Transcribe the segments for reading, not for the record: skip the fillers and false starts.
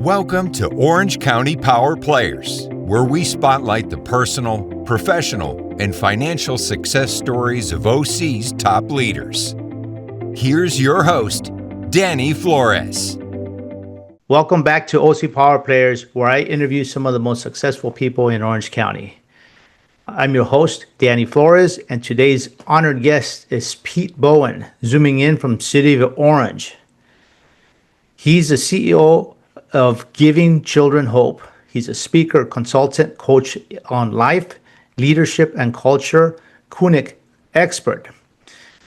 Welcome to Orange County Power Players, where we spotlight the personal, professional, and financial success stories of OC's top leaders. Here's your host, Danny Flores. Welcome back to OC Power Players, where I interview some of the most successful people in Orange County. I'm your host, Danny Flores, and today's honored guest is Pete Bowen, zooming in from City of Orange. He's the CEO of Giving Children Hope. He's a speaker, consultant, coach on life, leadership, and culture, Kunuk expert.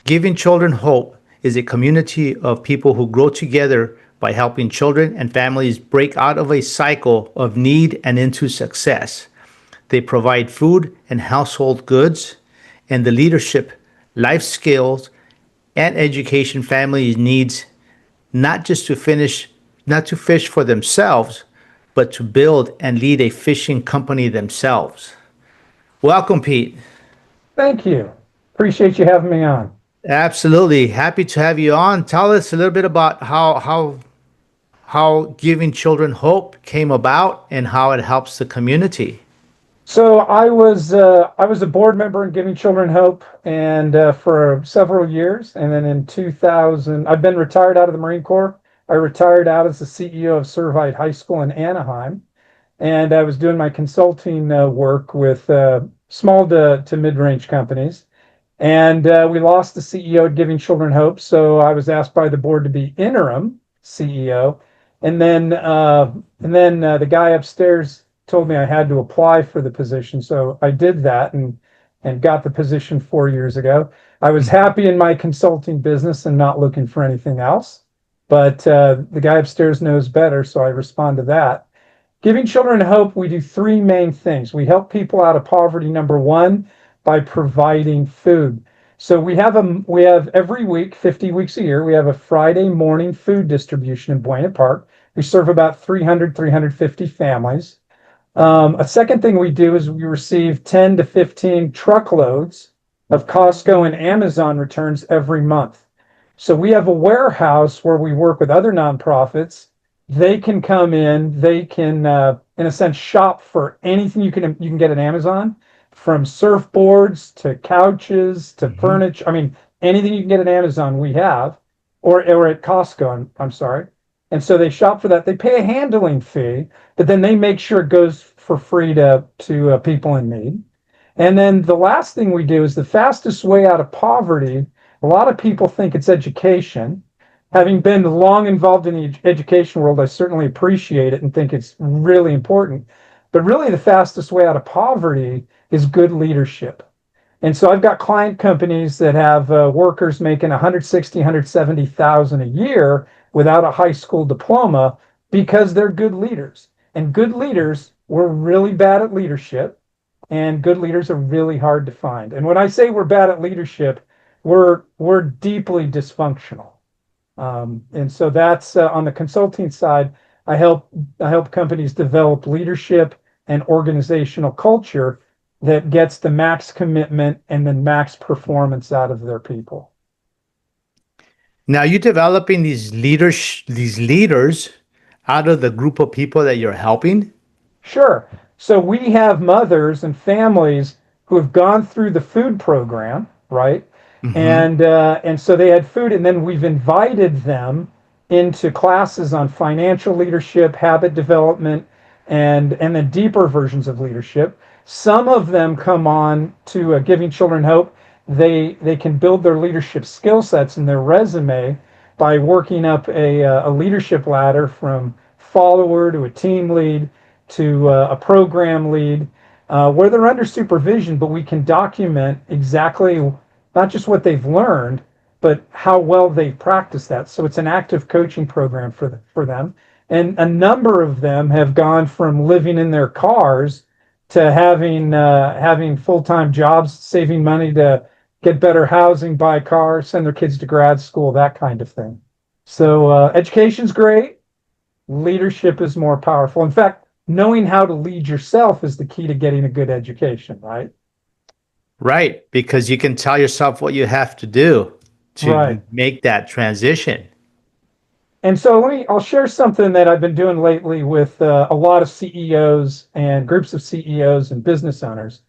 Giving Children Hope is a community of people who grow together by helping children and families break out of a cycle of need and into success. They provide food and household goods and the leadership, life skills, and education families needs, not to fish for themselves, but to build and lead a fishing company themselves. Welcome, Pete. Thank you. Appreciate you having me on. Absolutely. Happy to have you on. Tell us a little bit about how Giving Children Hope came about and how it helps the community. So I was a board member in Giving Children Hope, and for several years, and then in 2000, I've been retired out of the Marine Corps. I retired out as the CEO of Servite High School in Anaheim, and I was doing my consulting work with small to mid-range companies. And we lost the CEO at Giving Children Hope, so I was asked by the board to be interim CEO. And then the guy upstairs told me I had to apply for the position, so I did that and got the position 4 years ago. I was happy in my consulting business and not looking for anything else. But the guy upstairs knows better, so I respond to that. Giving Children Hope, we do three main things. We help people out of poverty, number one, by providing food. So we have every week, 50 weeks a year, we have a Friday morning food distribution in Buena Park. We serve about 350 families. A second thing we do is we receive 10 to 15 truckloads of Costco and Amazon returns every month. So we have a warehouse where we work with other nonprofits. They can come in, they can, in a sense, shop for anything you can get at Amazon, from surfboards to couches to furniture. I mean, anything you can get at Amazon, we have, or at Costco, I'm sorry. And so they shop for that. They pay a handling fee, but then they make sure it goes for free to people in need. And then the last thing we do is the fastest way out of poverty. A lot of people think it's education. Having been long involved in the education world, I certainly appreciate it and think it's really important. But really, the fastest way out of poverty is good leadership. And so I've got client companies that have workers making $160,000, $170,000 a year without a high school diploma because they're good leaders. And good leaders, we're really bad at leadership, and good leaders are really hard to find. And when I say we're bad at leadership, we're deeply dysfunctional. And so that's on the consulting side. I help companies develop leadership and organizational culture that gets the max commitment and the max performance out of their people. Now, you're developing these leaders out of the group of people that you're helping? Sure. So we have mothers and families who have gone through the food program, right? And so they had food, and then we've invited them into classes on financial leadership, habit development, and then deeper versions of leadership. Some of them come on to Giving Children Hope. They can build their leadership skill sets in their resume by working up a leadership ladder from follower to a team lead to a program lead, where they're under supervision, but we can document exactly not just what they've learned, but how well they've practiced that. So it's an active coaching program for them. And a number of them have gone from living in their cars to having full-time jobs, saving money to get better housing, buy cars, send their kids to grad school, that kind of thing. So education's great. Leadership is more powerful. In fact, knowing how to lead yourself is the key to getting a good education, right? Right, because you can tell yourself what you have to do to make that transition. And so I'll share something that I've been doing lately with a lot of CEOs and groups of CEOs and business owners.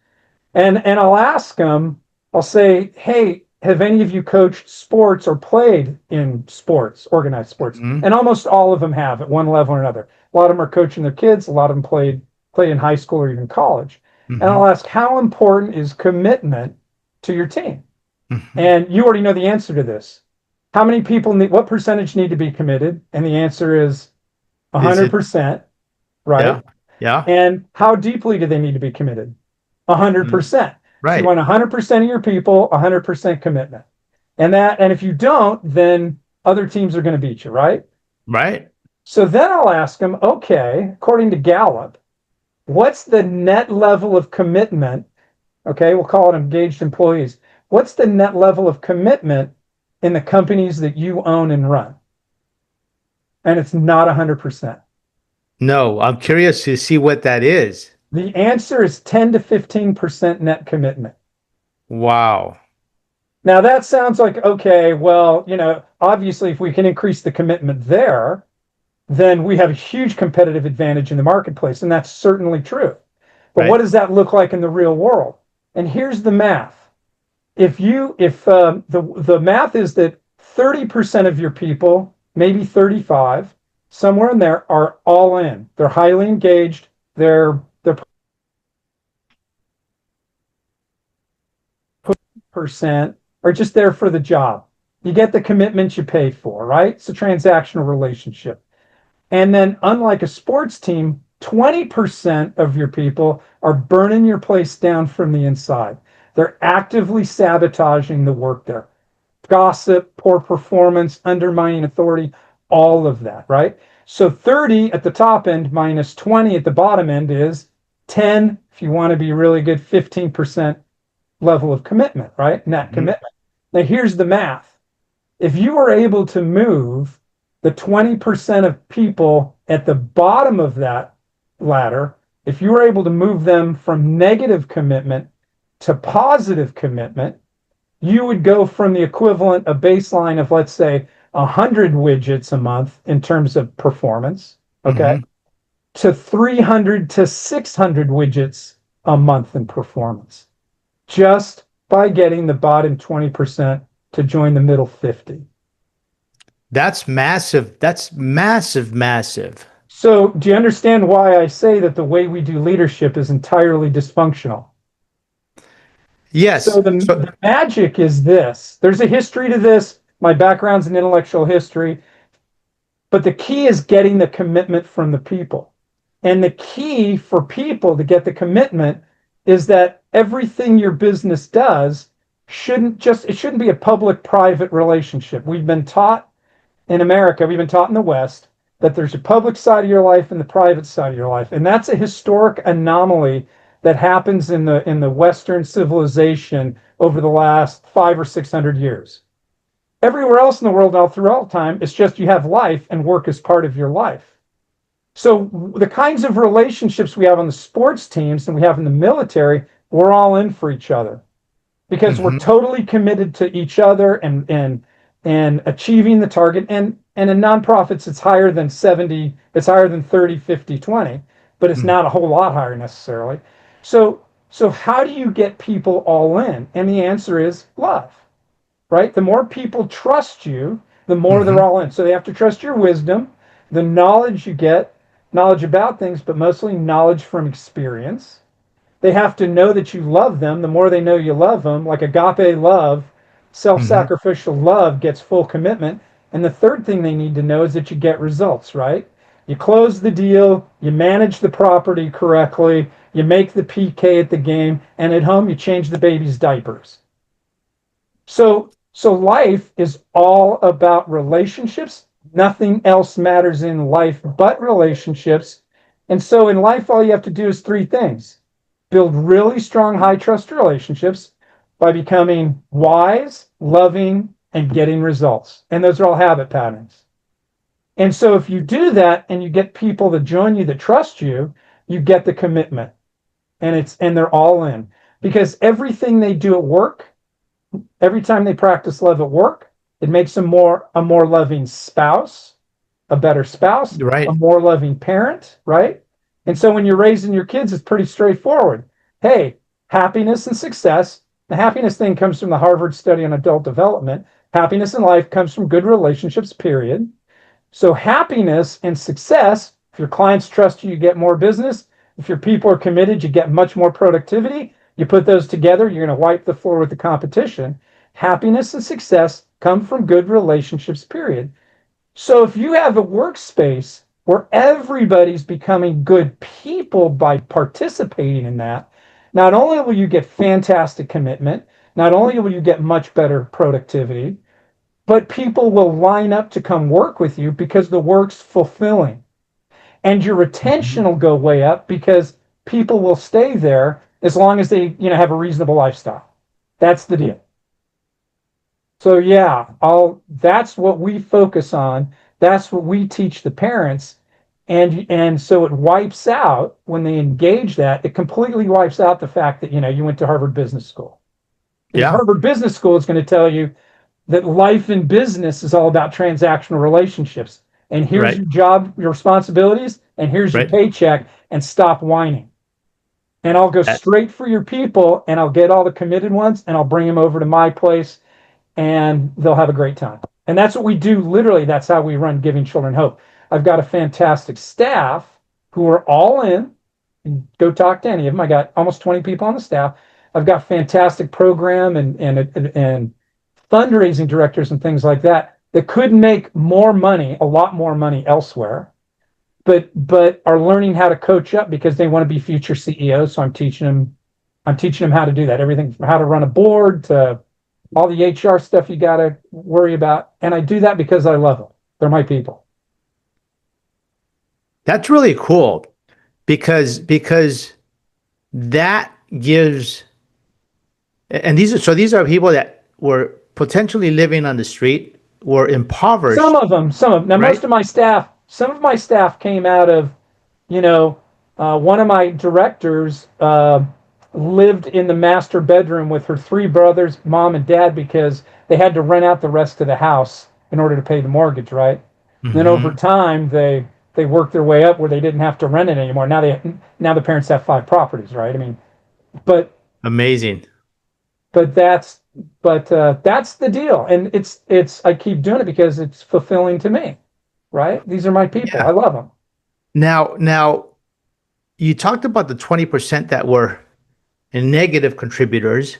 And I'll ask them, I'll say, hey, have any of you coached sports or played in sports, organized sports? Mhm. And almost all of them have at one level or another. A lot of them are coaching their kids. A lot of them played in high school or even college. And I'll Mhm. ask, how important is commitment to your team? Mhm. And you already know the answer to this. How many people need, what percentage need to be committed? And the answer is Is it? 100%, Yeah. right? Yeah. And how deeply do they need to be committed? Mm. 100%. So you Right. want 100% of your people, 100% commitment. And if you don't, then other teams are going to beat you, right? Right. So then I'll ask them, okay, according to Gallup, what's the net level of commitment? Okay, we'll call it engaged employees. What's the net level of commitment in the companies that you own and run? And it's not 100%. No, I'm curious to see what that is. The answer is 10 to 15% net commitment. Wow. Now that sounds like, okay, well, obviously if we can increase the commitment there, then we have a huge competitive advantage in the marketplace. And that's certainly true. But what Right. does that look like in the real world? And here's the math. If the math is that 30% of your people, maybe 35, somewhere in there are all in. They're highly engaged. They're percent are just there for the job. You get the commitment you pay for, right? It's a transactional relationship. And then, unlike a sports team, 20% of your people are burning your place down from the inside. They're actively sabotaging the work there. Gossip, poor performance, undermining authority, all of that, right? So 30 at the top end minus 20 at the bottom end is 10, if you want to be really good, 15% level of commitment, right? Net Mhm. commitment. Now, here's the math. If you were able to move the 20% of people at the bottom of that ladder, if you were able to move them from negative commitment to positive commitment, you would go from the equivalent, a baseline of, let's say, 100 widgets a month in terms of performance, okay, Mhm. to 300 to 600 widgets a month in performance just by getting the bottom 20% to join the middle 50. That's massive. That's massive, massive. So, do you understand why I say that the way we do leadership is entirely dysfunctional? Yes. So, the magic is this, there's a history to this. My background's in intellectual history, but the key is getting the commitment from the people. And the key for people to get the commitment is that everything your business does it shouldn't be a public private relationship. We've been taught in America, we've been taught in the West that there's a public side of your life and the private side of your life. And that's a historic anomaly that happens in the Western civilization over the last 500 or 600 years. Everywhere else in the world, all throughout time, it's just you have life and work is part of your life. So the kinds of relationships we have on the sports teams and we have in the military, we're all in for each other because we're Mhm. totally committed to each other and achieving the target. And in nonprofits, it's higher than 70, it's higher than 30, 50, 20, but it's Mhm. not a whole lot higher necessarily. So how do you get people all in? And the answer is love, right? The more people trust you, the more they're Mhm. all in. So they have to trust your wisdom, the knowledge you get, knowledge about things, but mostly knowledge from experience. They have to know that you love them. The more they know you love them, like agape love, self Mhm. sacrificial love gets full commitment. And the third thing they need to know is that you get results, right? You close the deal, you manage the property correctly, you make the PK at the game, and at home, you change the baby's diapers. So life is all about relationships. Nothing else matters in life but relationships. And so in life, all you have to do is three things: build really strong, high trust relationships by becoming wise, loving, and getting results. And those are all habit patterns. And so if you do that and you get people to join you that trust you, you get the commitment. And they're all in because everything they do at work, every time they practice love at work, it makes them a more loving spouse. a better spouse, a Right. more loving parent, right? And so when you're raising your kids, it's pretty straightforward. Hey, happiness and success. The happiness thing comes from the Harvard study on adult development. Happiness in life comes from good relationships, period. So happiness and success, if your clients trust you, you get more business. If your people are committed, you get much more productivity. You put those together, you're going to wipe the floor with the competition. Happiness and success come from good relationships, period. So if you have a workspace where everybody's becoming good people by participating in that, not only will you get fantastic commitment, not only will you get much better productivity, but people will line up to come work with you because the work's fulfilling. And your retention will go way up because people will stay there as long as they, have a reasonable lifestyle. That's the deal. So yeah, that's what we focus on. That's what we teach the parents. And so it wipes out when they engage that, it completely wipes out the fact that, you went to Harvard Business School. Because Yeah. Harvard Business School is going to tell you that life in business is all about transactional relationships. And here's Right. your job, your responsibilities, and here's your Right. paycheck, and stop whining. And I'll go That, straight for your people, and I'll get all the committed ones, and I'll bring them over to my place, and they'll have a great time. And that's what we do. Literally, that's how we run Giving Children Hope. I've got a fantastic staff who are all in. And go talk to any of them. I got almost 20 people on the staff. I've got fantastic program and fundraising directors and things like that could make more money, a lot more money elsewhere, but are learning how to coach up because they want to be future CEOs. So I'm teaching them how to do that. Everything from how to run a board to all the HR stuff you got to worry about. And I do that because I love them. They're my people. that's really cool because that gives, and these are people that were potentially living on the street, were Some impoverished, of them. Now right? some of my staff came out of, one of my directors lived in the master bedroom with her three brothers, mom and dad, because they had to rent out the rest of the house in order to pay the mortgage, right? And then over Mm-hmm. time, they worked their way up where they didn't have to rent it anymore. Now the parents have 5 properties, right? I mean, but Amazing. but that's the deal, and it's I keep doing it because it's fulfilling to me, right? These are my people. I Yeah. love them. Now, you talked about the 20% that were negative contributors,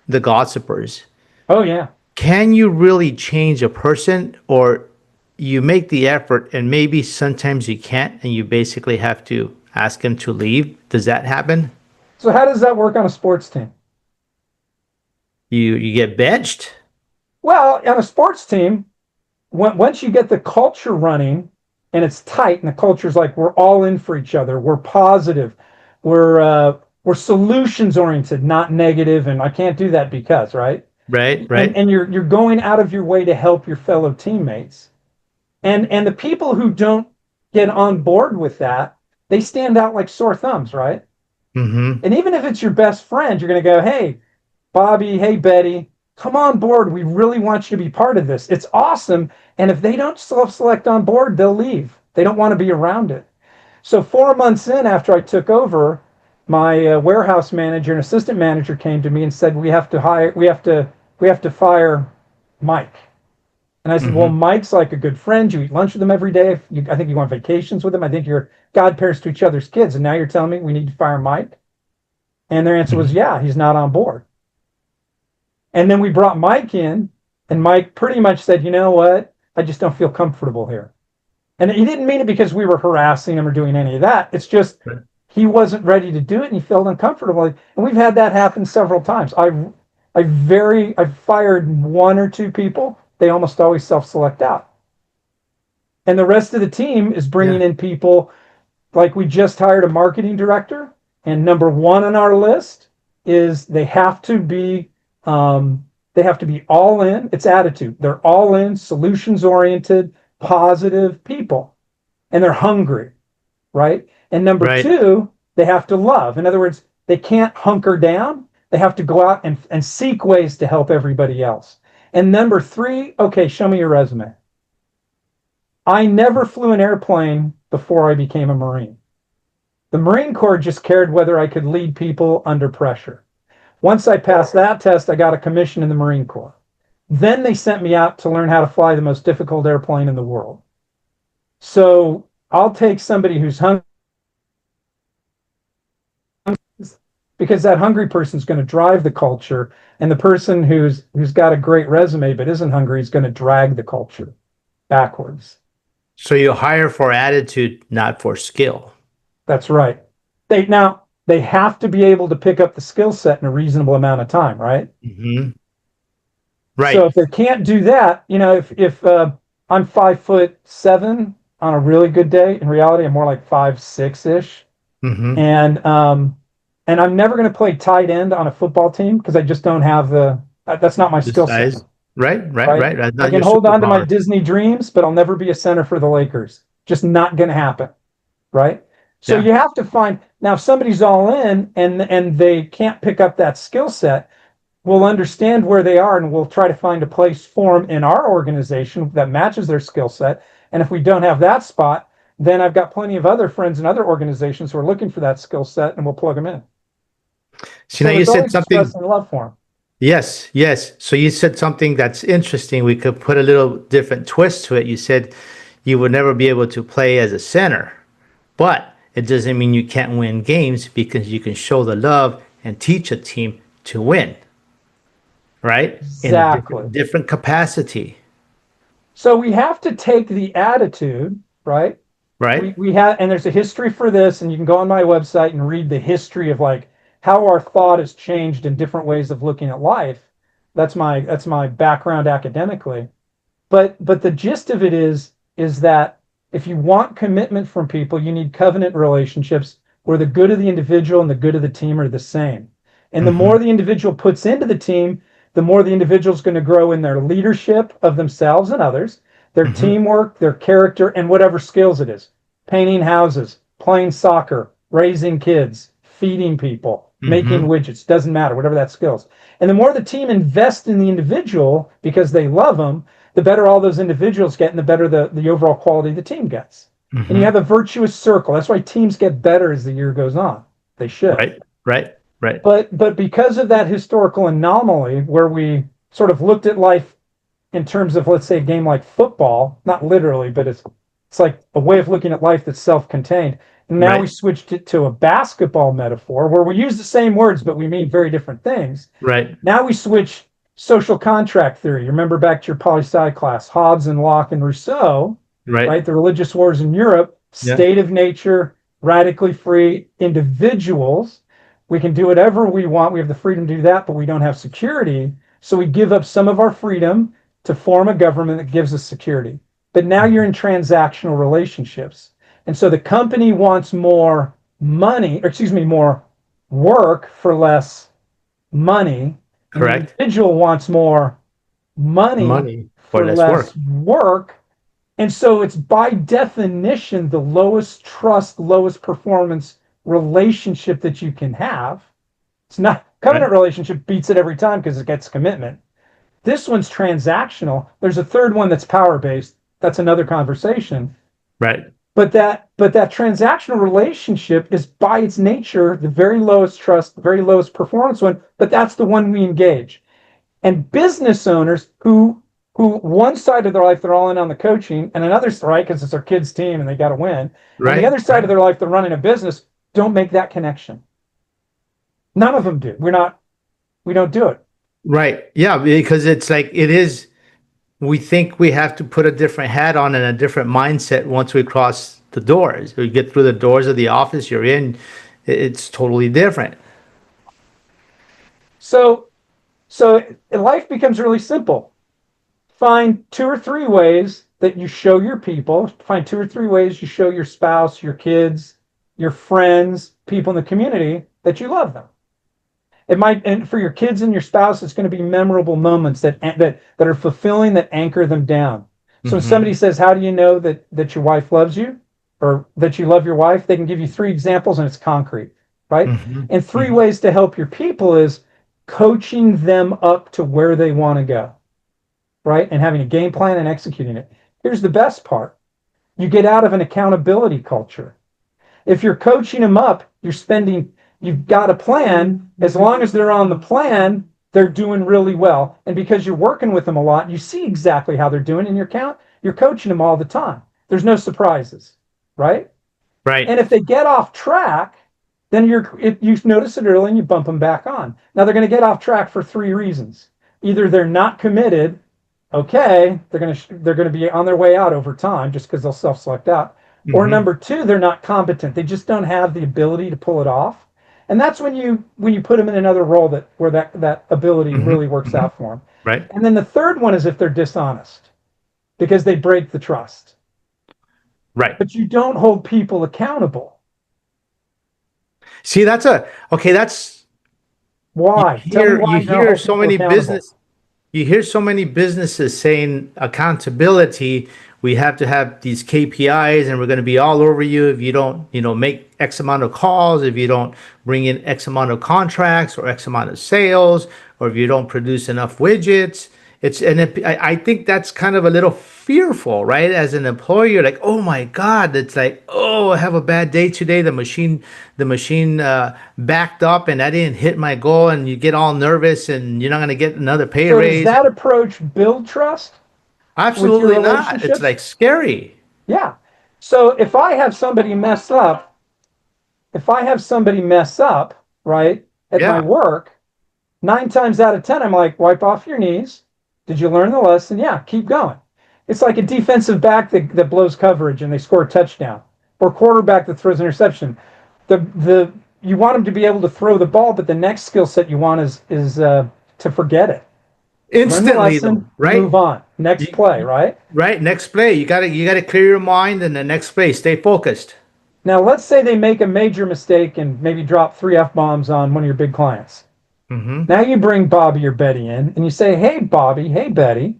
the gossipers. Oh yeah. Can you really change a person, or you make the effort and maybe sometimes you can't and you basically have to ask them to leave? Does that happen? So how does that work on a sports team? You get benched? Well, on a sports team, once you get the culture running and it's tight, and the culture is like we're all in for each other, we're positive, we're solutions oriented, not negative, and I can't do that because, right? Right, And right. and you're going out of your way to help your fellow teammates. And the people who don't get on board with that, they stand out like sore thumbs, right? Mm-hmm. And even if it's your best friend, you're going to go, hey, Bobby, hey, Betty, come on board. We really want you to be part of this. It's awesome. And if they don't self-select on board, they'll leave. They don't want to be around it. So 4 months in, after I took over, my warehouse manager and assistant manager came to me and said, we have to fire Mike. And I said, well, Mm-hmm. Mike's like a good friend. You eat lunch with him every day. I think you go on vacations with him. I think you're godparents to each other's kids. And now you're telling me we need to fire Mike? And their answer was, Mm-hmm. yeah, he's not on board. And then we brought Mike in, and Mike pretty much said, you know what? I just don't feel comfortable here. And he didn't mean it because we were harassing him or doing any of that. It's just Right. he wasn't ready to do it and he felt uncomfortable. And we've had that happen several times. I've fired one or two people. They almost always self-select out. And the rest of the team is bringing Yeah. in people. Like we just hired a marketing director, and number one on our list is they have to be all in. It's attitude. They're all in, solutions oriented, positive people, and they're hungry, right? And number Right. two, they have to love. In other words, they can't hunker down. They have to go out and seek ways to help everybody else. And number three, okay, show me your resume. I never flew an airplane before I became a Marine. The Marine Corps just cared whether I could lead people under pressure. Once I passed that test, I got a commission in the Marine Corps. Then they sent me out to learn how to fly the most difficult airplane in the world. So I'll take somebody who's hungry, because that hungry person is going to drive the culture, and the person who's got a great resume but isn't hungry is going to drag the culture backwards. So you hire for attitude, not for skill. That's right. They have to be able to pick up the skill set in a reasonable amount of time, right? Mm-hmm. Right. So if they can't do that, if I'm 5'7" on a really good day, in reality I'm more like 5'6" ish, Mm-hmm. and I'm never going to play tight end on a football team because I just don't have that's not my The skill set. size. Right. Right? That's I not can your hold on to my superpower. Disney dreams, but I'll never be a center for the Lakers. Just not going to happen. Right? So Yeah. you have to find, now if somebody's all in and they can't pick up that skill set, we'll understand where they are and we'll try to find a place for them in our organization that matches their skill set. And if we don't have that spot, then I've got plenty of other friends in other organizations who are looking for that skill set, and we'll plug them in. See, So now you there's said always something. expressing love for them. Yes, yes. So you said something that's interesting. We could put a little different twist to it. You said you would never be able to play as a center, but it doesn't mean you can't win games because you can show the love and teach a team to win, right? In a Exactly. different capacity, So we have to take the attitude, right? right? We have, and there's a history for this, and you can go on my website and read the history of like how our thought has changed in different ways of looking at life. That's my background academically. But the gist of it is that if you want commitment from people, you need covenant relationships where the good of the individual and the good of the team are the same. And the Mm-hmm. more the individual puts into the team, the more the individual is going to grow in their leadership of themselves and others, their Mm-hmm. teamwork, their character, and whatever skills it is. Painting houses, playing soccer, raising kids, feeding people, making Mm-hmm. widgets, doesn't matter, whatever that skills. And the more the team invests in the individual because they love them, the better all those individuals get and the better the overall quality the team gets. And you Mm-hmm. have a virtuous circle. That's why teams get better as the year goes on. They should. Right, right, right, But because of that historical anomaly where we sort of looked at life in terms of, let's say, a game like football, not literally, but it's like a way of looking at life that's self-contained. And now we right, switched it to a basketball metaphor where we use the same words, but we mean very different things. right, Now we switch social contract theory. You remember back to your poli-sci class, Hobbes and Locke and Rousseau, right. right? The religious wars in Europe, Yeah, state of nature, radically free individuals. We can do whatever we want. We have the freedom to do that, but we don't have security. So we give up some of our freedom to form a government that gives us security. But now you're in transactional relationships. And so the company wants more money, or excuse me, more work for less money, and the correct. individual wants more money Money for for less work. less work. And so it's by definition the lowest trust, lowest performance relationship that you can have. It's not covenant Right, relationship beats it every time because it gets commitment. This one's transactional. There's a third one that's power based. That's another conversation. right, But that transactional relationship is by its nature the very lowest trust, the very lowest performance one, but that's the one we engage. And business owners who one side of their life they're all in on the coaching, and another right because it's their kids' team and they got to win, and the right, other side of their life they're running a business, don't make that connection. None of them do. We don't do it. right. Yeah, because it's like it is. We think we have to put a different hat on and a different mindset once we cross the doors. We get through the doors of the office you're in, it's totally different. So life becomes really simple. Find two or three ways that you show your people. Find two or three ways you show your spouse, your kids, your friends, people in the community that you love them. It might, and for your kids and your spouse, it's going to be memorable moments that are fulfilling, that anchor them down. So when somebody Mm-hmm. says, "How do you know that your wife loves you, or that you love your wife?" They can give you three examples, and it's concrete, right? Mm-hmm. And three Mm-hmm. ways to help your people is coaching them up to where they want to go, right? And having a game plan and executing it. Here's the best part. You get out of an accountability culture. If you're coaching them up, you've got a plan. As long as they're on the plan, they're doing really well. And because you're working with them a lot, you see exactly how they're doing in you're coaching them all the time. There's no surprises, right? Right. And if they get off track, then you notice it early and you bump them back on. Now they're going to get off track for three reasons. Either they're not committed, okay, they're going to be on their way out over time just because they'll self-select out. Or number two, they're not competent. They just don't have the ability to pull it off. And that's when you put them in another role where that ability really works out for them. Right. And then the third one is if they're dishonest because they break the trust. Right. But you don't hold people accountable. See, that's why? You hear so many businesses saying accountability. We have to have these KPIs, and we're going to be all over you if you don't, make X amount of calls, if you don't bring in X amount of contracts or X amount of sales, or if you don't produce enough widgets. I think that's kind of a little fearful, right? As an employer, you're like, oh my God, it's like, oh, I have a bad day today. The machine backed up and I didn't hit my goal, and you get all nervous and you're not going to get another pay raise. Does that approach build trust? Absolutely not. It's like scary. Yeah. So if I have somebody mess up, right, at my work, 9 times out of 10, I'm like, wipe off your knees. Did you learn the lesson? Yeah, keep going. It's like a defensive back that blows coverage and they score a touchdown, or quarterback that throws an interception. You want them to be able to throw the ball, but the next skill set you want is to forget it. Instantly, lesson, right? Move on. Next play, right? Right, next play. You gotta clear your mind, and the next play, stay focused. Now, let's say they make a major mistake and maybe drop 3 F-bombs on one of your big clients. Now you bring Bobby or Betty in and you say, hey, Bobby, hey, Betty,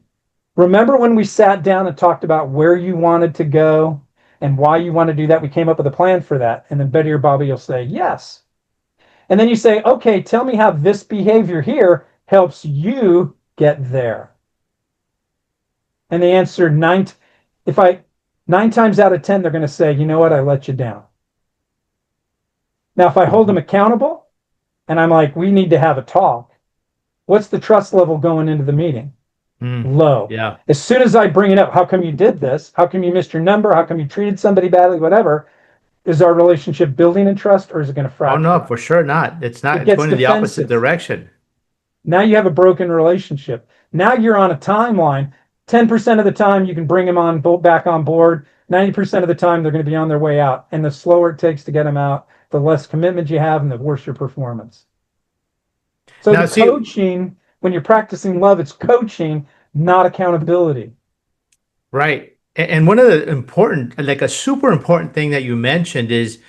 remember when we sat down and talked about where you wanted to go and why you want to do that? We came up with a plan for that. And then Betty or Bobby will say, yes. And then you say, okay, tell me how this behavior here helps you get there. And the answer 9 times out of 10, they're going to say, you know what, I let you down. Now, if I hold them accountable and I'm like, we need to have a talk, what's the trust level going into the meeting? Low. Yeah. As soon as I bring it up, how come you did this? How come you missed your number? How come you treated somebody badly? Whatever. Is our relationship building in trust, or is it going to fracture? Oh, no, for sure not. It's not. It's going in the opposite direction. Now you have a broken relationship. Now you're on a timeline. 10% of the time you can bring them back on board. 90% of the time they're going to be on their way out. And the slower it takes to get them out, the less commitment you have and the worse your performance. So now, coaching, when you're practicing love, it's coaching, not accountability. Right. And one of the important, like a super important thing that you mentioned is,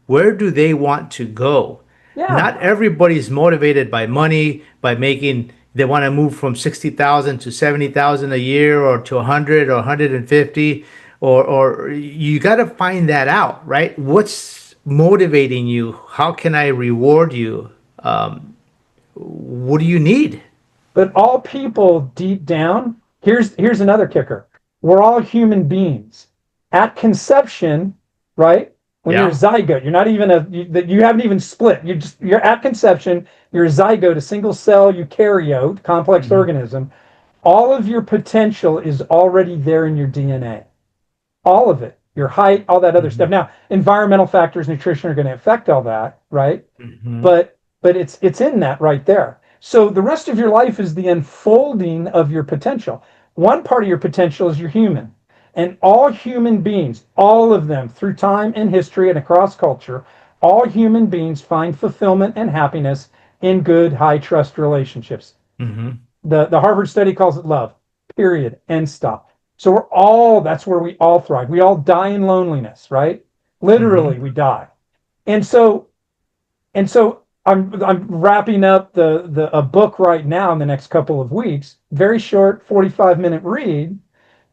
where do they want to go? Yeah. Not everybody's motivated by money, they want to move from 60,000 to 70,000 a year, or to 100 or 150, or you got to find that out, right? What's motivating you? How can I reward you? What do you need? But all people deep down, here's another kicker. We're all human beings. At conception, right? When you're a zygote, you're not even you haven't even split. You're at conception, you're a zygote, a single cell eukaryote, complex organism. All of your potential is already there in your DNA. All of it. Your height, all that other stuff. Now, environmental factors, nutrition are going to affect all that, right? But it's in that right there. So the rest of your life is the unfolding of your potential. One part of your potential is you're human. And all human beings, all of them, through time and history and across culture, all human beings find fulfillment and happiness in good, high-trust relationships. The Harvard study calls it love, period, end stop. So that's where we all thrive. We all die in loneliness, right? Literally, we die. And so I'm wrapping up a book right now in the next couple of weeks, very short, 45-minute read,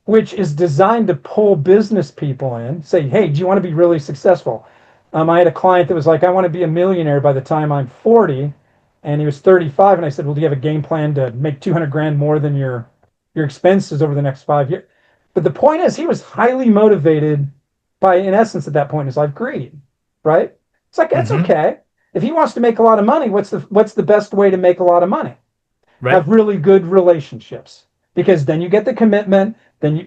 which is designed to pull business people in, say, hey, do you want to be really successful? I had a client that was like, I want to be a millionaire by the time I'm 40, and he was 35, and I said, well, do you have a game plan to make 200 grand more than your expenses over the next 5 years? But the point is, he was highly motivated by, in essence, at that point in his life, greed, right? It's like, that's Mm-hmm. okay. If he wants to make a lot of money, what's the best way to make a lot of money? Right. Have really good relationships, because then you get the commitment,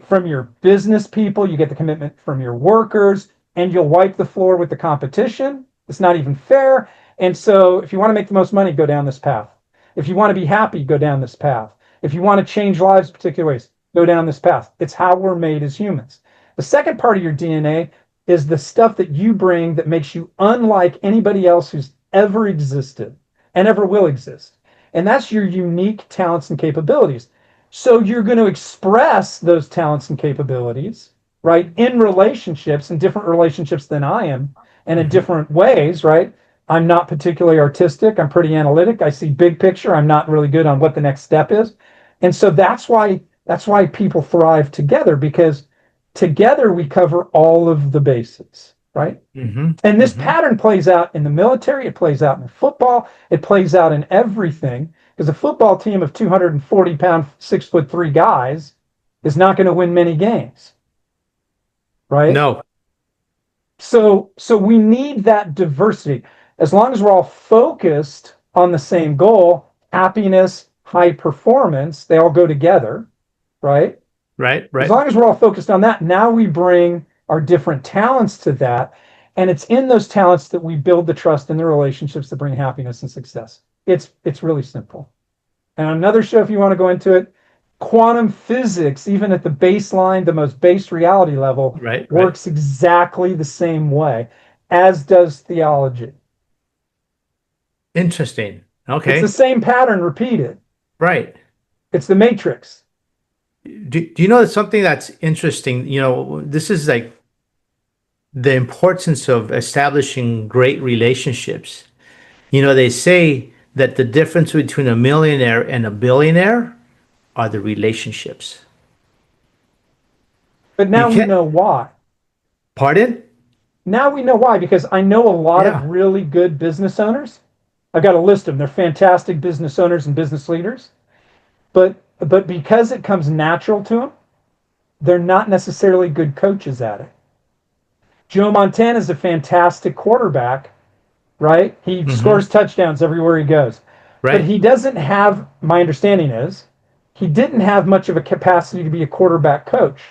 from your business people, you get the commitment from your workers, and you'll wipe the floor with the competition. It's not even fair. And so if you want to make the most money, go down this path. If you want to be happy, go down this path. If you want to change lives in particular ways, go down this path. It's how we're made as humans. The second part of your DNA is the stuff that you bring that makes you unlike anybody else who's ever existed and ever will exist. And that's your unique talents and capabilities. So you're going to express those talents and capabilities, right, in relationships, in different relationships than I am, and in Mm-hmm. different ways, right? I'm not particularly artistic. I'm pretty analytic. I see big picture. I'm not really good on what the next step is. And so that's why people thrive together, because together we cover all of the bases, right? Mm-hmm. And this Mm-hmm. pattern plays out in the military, it plays out in football, it plays out in everything. Because a football team of 240-pound, 6'3" guys is not going to win many games, right? No. So we need that diversity. As long as we're all focused on the same goal, happiness, high performance, they all go together, right? Right. As Right. long as we're all focused on that, now we bring our different talents to that. And it's in those talents that we build the trust in the relationships that bring happiness and success. It's really simple. And another show, if you want to go into it, quantum physics, even at the baseline, the most base reality level, Right. Right. works exactly the same way, as does theology. Interesting. It's the Okay. same pattern repeated. Right. It's the matrix. Do you know something that's interesting? This is like the importance of establishing great relationships. They say that the difference between a millionaire and a billionaire are the relationships. But You now we can't, know why. pardon? Now we know why, because I know a lot of Yeah. really good business owners. I've got a list of them. They're fantastic business owners and business leaders. But because it comes natural to them, they're not necessarily good coaches at it. Joe Montana is a fantastic quarterback, right? He Mm-hmm. scores touchdowns everywhere he goes. But Right. he doesn't have, my understanding is, he didn't have much of a capacity to be a quarterback coach,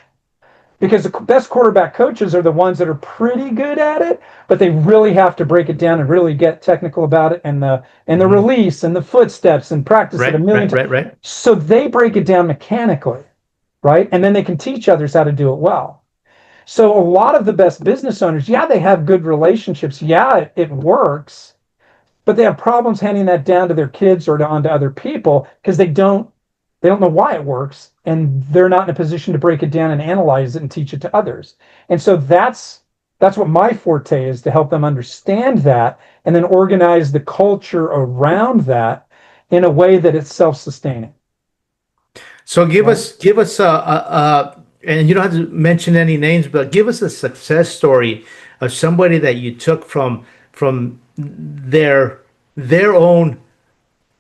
because the best quarterback coaches are the ones that are pretty good at it, but they really have to break it down and really get technical about it, and the Mm-hmm. release and the footsteps and practice it a Right. million Right. times. Right. Right. So they break it down mechanically, right? And then they can teach others how to do it well. So a lot of the best business owners, yeah, they have good relationships. Yeah, it works, but they have problems handing that down to their kids or on to other people, because they don't know why it works, and they're not in a position to break it down and analyze it and teach it to others. And so that's what my forte is, to help them understand that, and then organize the culture around that in a way that it's self-sustaining, So right? give us and you don't have to mention any names, but give us a success story of somebody that you took from their own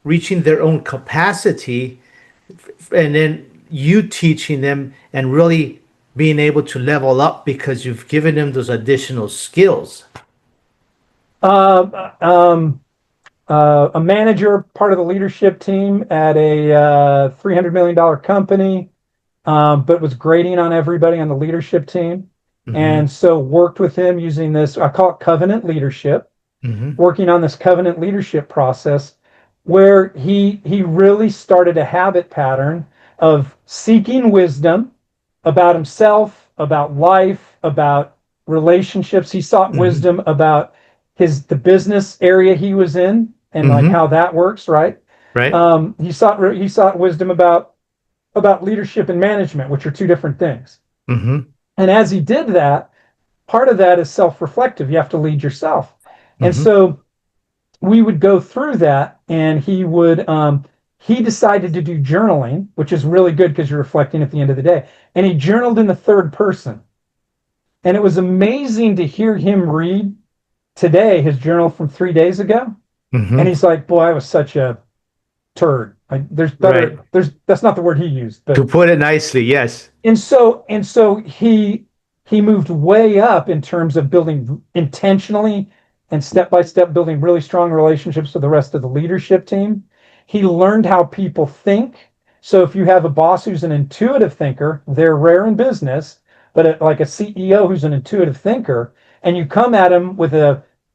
reaching their own capacity, and then you teaching them and really being able to level up because you've given them those additional skills. Um, um, a manager, part of the leadership team at a $300 million company, but was grading on everybody on the leadership team. Mm-hmm. And so worked with him using this, I call it covenant leadership, Mm-hmm. working on this covenant leadership process, where he really started a habit pattern of seeking wisdom about himself, about life, about relationships. He sought Mm-hmm. wisdom about the business area he was in, and like Mm-hmm. how that works, right? Right. He sought wisdom about leadership and management, which are two different things. Mm-hmm. And as he did that, part of that is self-reflective. You have to lead yourself. And Mm-hmm. so we would go through that, and he decided to do journaling, which is really good because you're reflecting at the end of the day. And he journaled in the third person. And it was amazing to hear him read today his journal from 3 days ago. And Mm-hmm. he's like, boy, I was such a turd. There's Right. better, that's not the word he used, To but put it nicely, yes. and so he moved way up in terms of building intentionally and step by step building really strong relationships with the rest of the leadership team. He learned how people think. So if you have a boss who's an intuitive thinker, they're rare in business, but like a CEO who's an intuitive thinker, and you come at him with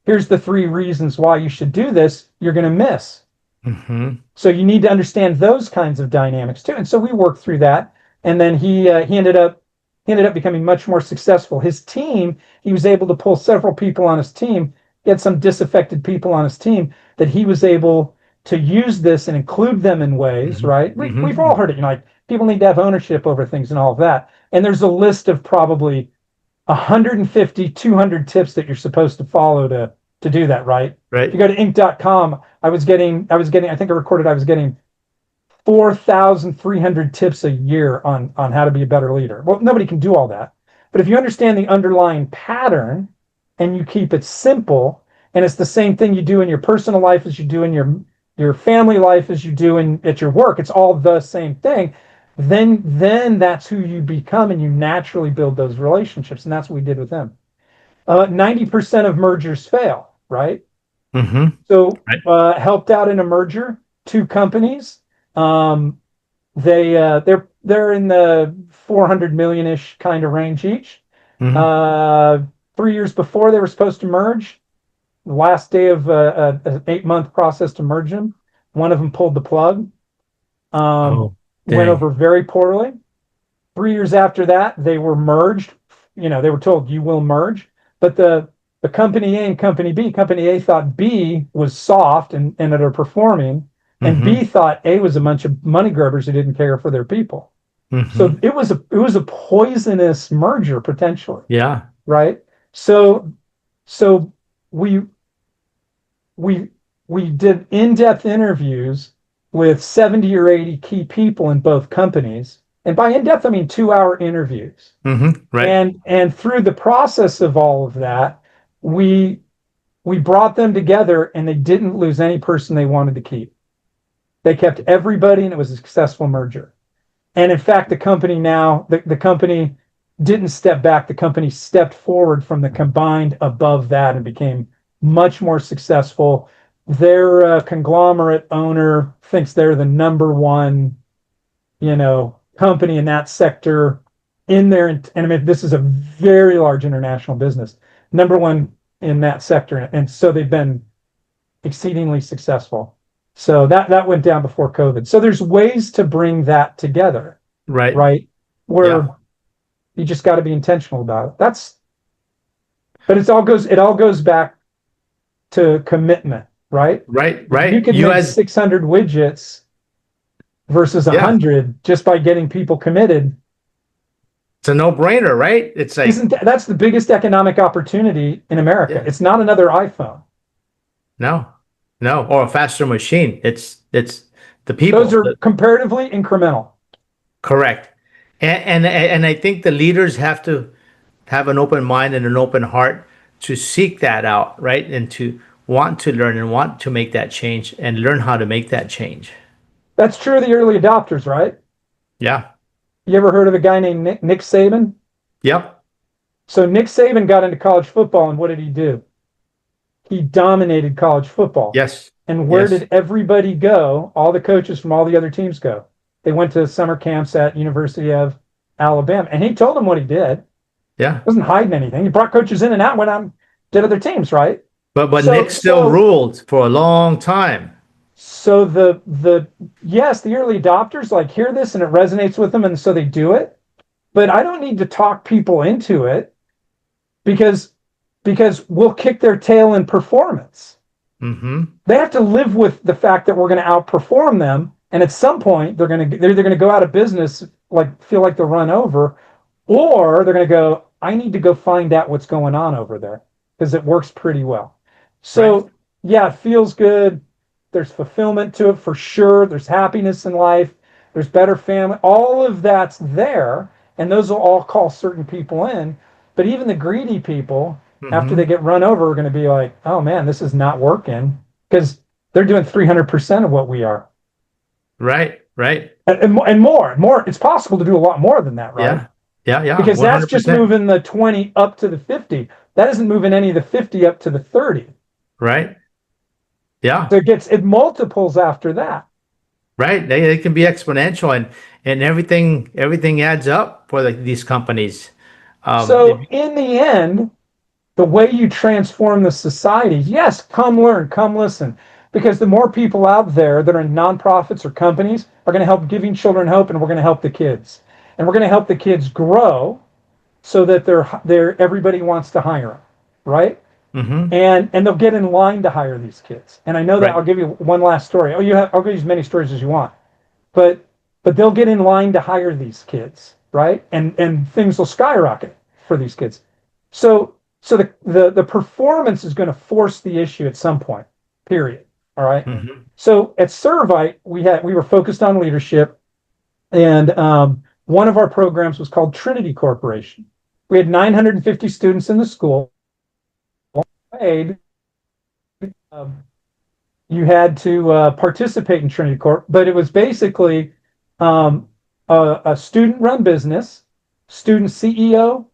here's the three reasons why you should do this, you're going to miss. Mm-hmm. So you need to understand those kinds of dynamics too. And so we worked through that, and then he ended up becoming much more successful. His team, he was able to pull several people on his team, get some disaffected people on his team that he was able to use this and include them in ways, right? Mm-hmm. We've all heard it, like people need to have ownership over things and all of that. And there's a list of probably 150, 200 tips that you're supposed to follow to do that, right? If you Right. go to inc.com, I think I recorded I was getting 4,300 tips a year on how to be a better leader. Well, nobody can do all that. But if you understand the underlying pattern and you keep it simple, and it's the same thing you do in your personal life as you do in your family life as you do at your work, it's all the same thing, then that's who you become and you naturally build those relationships. And that's what we did with them. 90% of mergers fail, right? Mm-hmm. So Right. helped out in a merger, two companies. Um, they're in the 400 million-ish kind of range each. Mm-hmm. Uh, 3 years before they were supposed to merge, the last day of an 8-month process to merge them, one of them pulled the plug. Oh, Went dang. over very poorly. 3 years after that, they were merged. They were told you will merge, but the company A and company B, company A thought B was soft and underperforming, and Mm-hmm. B thought A was a bunch of money grubbers who didn't care for their people. So Mm-hmm. it was a poisonous merger potentially, Yeah. right? So we we we did in-depth interviews with 70 or 80 key people in both companies. And by in-depth, I mean 2-hour interviews. Mm-hmm. Right. And through the process of all of that, we we brought them together and they didn't lose any person they wanted to keep. They kept everybody and it was a successful merger. And in fact, the company didn't step back. The company stepped forward from the combined above that and became much more successful. Their conglomerate owner thinks they're the number one, company in that sector in there. And I mean, this is a very large international business, number one in that sector. And so they've been exceedingly successful. So that went down before COVID. So there's ways to bring that together, Right. right? Yeah. Where you just got to be intentional about it. But it all goes back to commitment, right? Right. If you Right. could You make as 600 widgets versus yeah. 100 just by getting people committed, It's a no-brainer, right? It's like, isn't that's the biggest economic opportunity in America? yeah. It's not another iPhone. No. No. Or a faster machine. It's the Those people. are comparatively incremental. Correct. And I think the leaders have to have an open mind and an open heart to seek that out, right? And to want to learn and want to make that change and learn how to make that change. That's true of the early adopters, right? Yeah. You ever heard of a guy named Nick Saban? Yep. So Nick Saban got into college football, and what did he do? He dominated college football. Yes. And where Yes. did everybody go? All the coaches from all the other teams go. They went to summer camps at University of Alabama, and he told them what he did. Yeah. He wasn't hiding anything. He brought coaches in and out, went out and did other teams, right? But Nick So still so ruled for a long time. so the yes, the early adopters like hear this and it resonates with them, and so they do it. But I don't need to talk people into it because we'll kick their tail in performance. Mm-hmm. They have to live with the fact that we're going to outperform them, and at some point they're either going to go out of business, like feel like they're run over, or they're going to go, I need to go find out what's going on over there because it works pretty well. Right. So yeah, it feels good. There's fulfillment to it for sure. There's happiness in life. There's better family. All of that's there, and those will all call certain people in. But even the greedy people, after they Mm-hmm. get run over, are going to be like, "Oh man, this is not working," because they're doing 300% of what we are. Right. And more. It's possible to do a lot more than that, right? Yeah. Because that's just 100%. moving the 20 up to the 50. That isn't moving any of the 50 up to the 30. Right. Yeah. So it multiples after that. Right. They can be exponential, and everything adds up for these companies. So in the end, the way you transform the society, yes, come learn, come listen. Because the more people out there that are in nonprofits or companies are going to help Giving Children Hope, and we're going to help the kids. And we're going to help the kids grow so that everybody wants to hire them, right? Mm-hmm. And they'll get in line to hire these kids. And I know that. Right. I'll give you one last story. I'll give you as many stories as you want, but they'll get in line to hire these kids, right? And things will skyrocket for these kids. So the performance is going to force the issue at some point. Period. All right. Mm-hmm. So at Servite, we were focused on leadership, and one of our programs was called Trinity Corporation. We had 950 students in the school. You had to participate in Trinity Corp, but it was basically a student-run business, student CEO,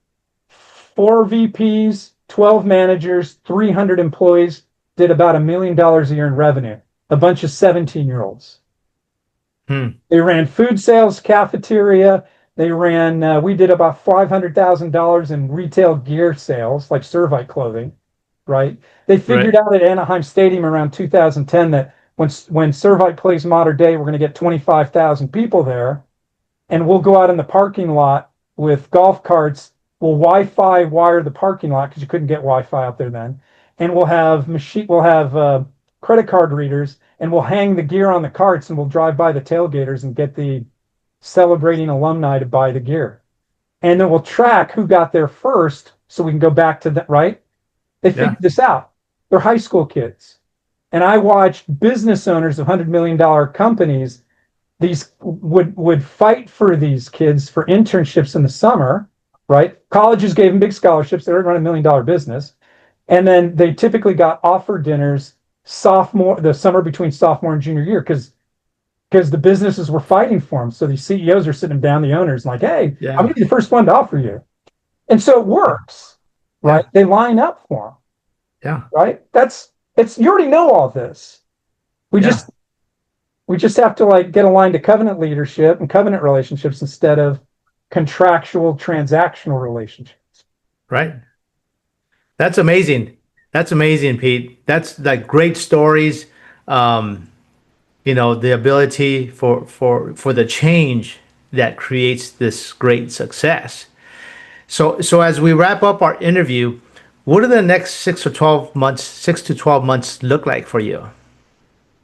4 VPs, 12 managers, 300 employees, did about $1 million a year in revenue. A bunch of 17-year-olds. They ran food sales, cafeteria. We did about $500,000 in retail gear sales, like Servite clothing, right? They figured out at Anaheim Stadium around 2010 that when Servite plays Modern Day, we're going to get 25,000 people there, and we'll go out in the parking lot with golf carts. We'll Wi-Fi wire the parking lot because you couldn't get Wi-Fi out there then, and we'll have credit card readers, and we'll hang the gear on the carts, and we'll drive by the tailgaters and get the celebrating alumni to buy the gear, and then we'll track who got there first, so we can go back to that. Right? They figured this out. They're high school kids, and I watched business owners of $100 million companies. These would fight for these kids for internships in the summer. Right? Colleges gave them big scholarships. They were running $1 million business. And then they typically got offer dinners the summer between sophomore and junior year, because the businesses were fighting for them. So these CEOs are sitting down, the owners, like, hey, I'm going to be the first one to offer you. And so it works, right? They line up for them. Yeah. Right? You already know all this. We just have to get aligned to covenant leadership and covenant relationships instead of contractual transactional relationships. Right. That's amazing. That's amazing, Pete. That's like great stories. The ability for the change that creates this great success. So as we wrap up our interview, what do the next 6 to 12 months look like for you?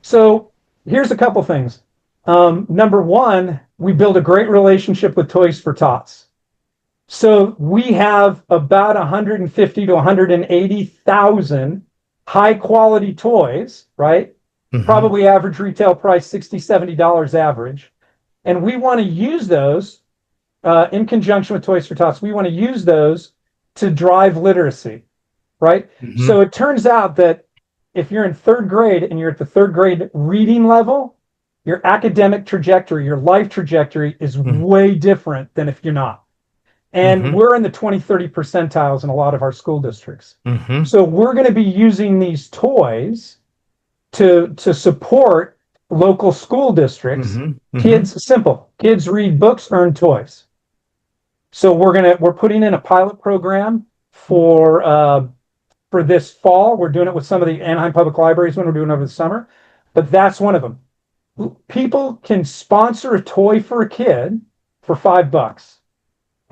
So here's a couple things. Number one, we build a great relationship with Toys for Tots. So we have about 150 to 180,000 high quality toys, right? Mm-hmm. Probably average retail price $60, $70 average. And we want to use those in conjunction with Toys for Tots. We want to use those to drive literacy, right? Mm-hmm. So it turns out that if you're in third grade and you're at the third grade reading level, your academic trajectory, your life trajectory is way different than if you're not. And we're in the 20, 30 percentiles in a lot of our school districts. Mm-hmm. So we're going to be using these toys to support local school districts. Mm-hmm. Mm-hmm. Kids read books, earn toys. So we're putting in a pilot program for this fall. We're doing it with some of the Anaheim Public Libraries when we're doing it over the summer, but that's one of them. People can sponsor a toy for a kid for $5.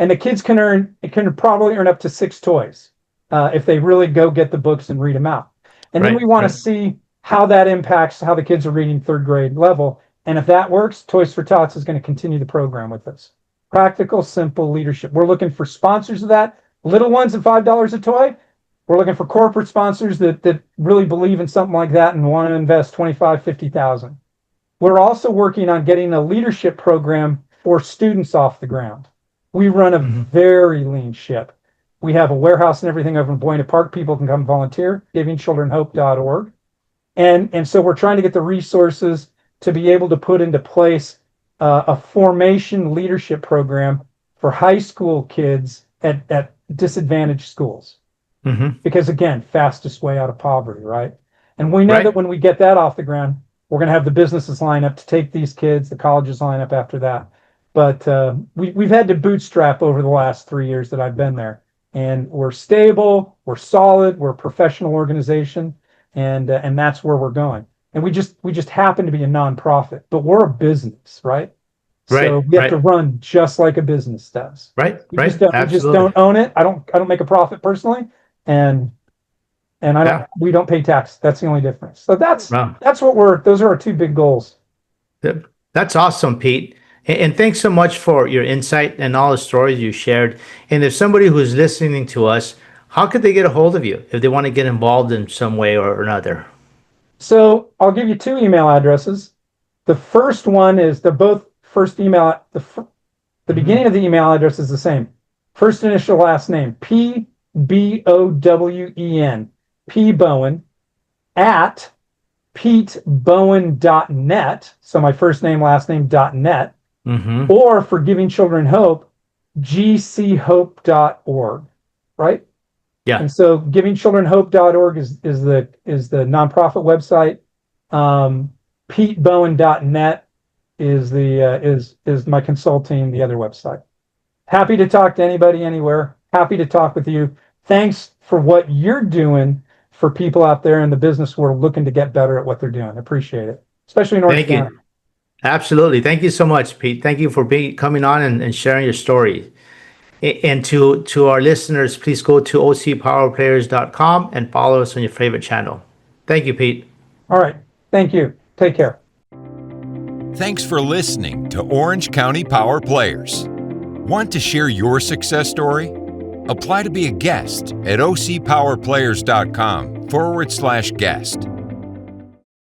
And the kids can probably earn up to 6 toys if they really go get the books and read them out. And then we want to see how that impacts how the kids are reading third grade level. And if that works, Toys for Tots is going to continue the program with us. Practical, simple leadership. We're looking for sponsors of that. Little ones at $5 a toy. We're looking for corporate sponsors that really believe in something like that and want to invest $25,000, $50,000. We're also working on getting a leadership program for students off the ground. We run a very lean ship. We have a warehouse and everything over in Buena Park. People can come volunteer, givingchildrenhope.org. And so we're trying to get the resources to be able to put into place a formation leadership program for high school kids at disadvantaged schools. Because again, fastest way out of poverty, right? And we know that when we get that off the ground, we're going to have the businesses line up to take these kids, the colleges line up after that. But we've had to bootstrap over the last 3 years that I've been there, and we're stable, we're solid, we're a professional organization, and that's where we're going. And we just happen to be a nonprofit, but we're a business, right? So we have to run just like a business does. We just don't own it. I don't make a profit personally, and we don't pay tax. That's the only difference. So that's what those are our two big goals. That's awesome, Pete. And thanks so much for your insight and all the stories you shared. And if somebody who's listening to us, how could they get a hold of you if they want to get involved in some way or another? So I'll give you two email addresses. The first one is they're both first email. The beginning of the email address is the same. First initial, last name, PBOWEN, P Bowen, at PeteBowen.net. So my first name, last name, .net. Or for Giving Children Hope, gchope.org, right? Yeah. And so givingchildrenhope.org is the nonprofit website. PeteBowen.net is my consulting, the other website. Happy to talk to anybody anywhere. Happy to talk with you. Thanks for what you're doing for people out there in the business world looking to get better at what they're doing. Appreciate it, especially in Orange County. Thank you. Absolutely. Thank you so much, Pete. Thank you for coming on and sharing your story. And to our listeners, please go to ocpowerplayers.com and follow us on your favorite channel. Thank you, Pete. All right. Thank you. Take care. Thanks for listening to Orange County Power Players. Want to share your success story? Apply to be a guest at ocpowerplayers.com/guest.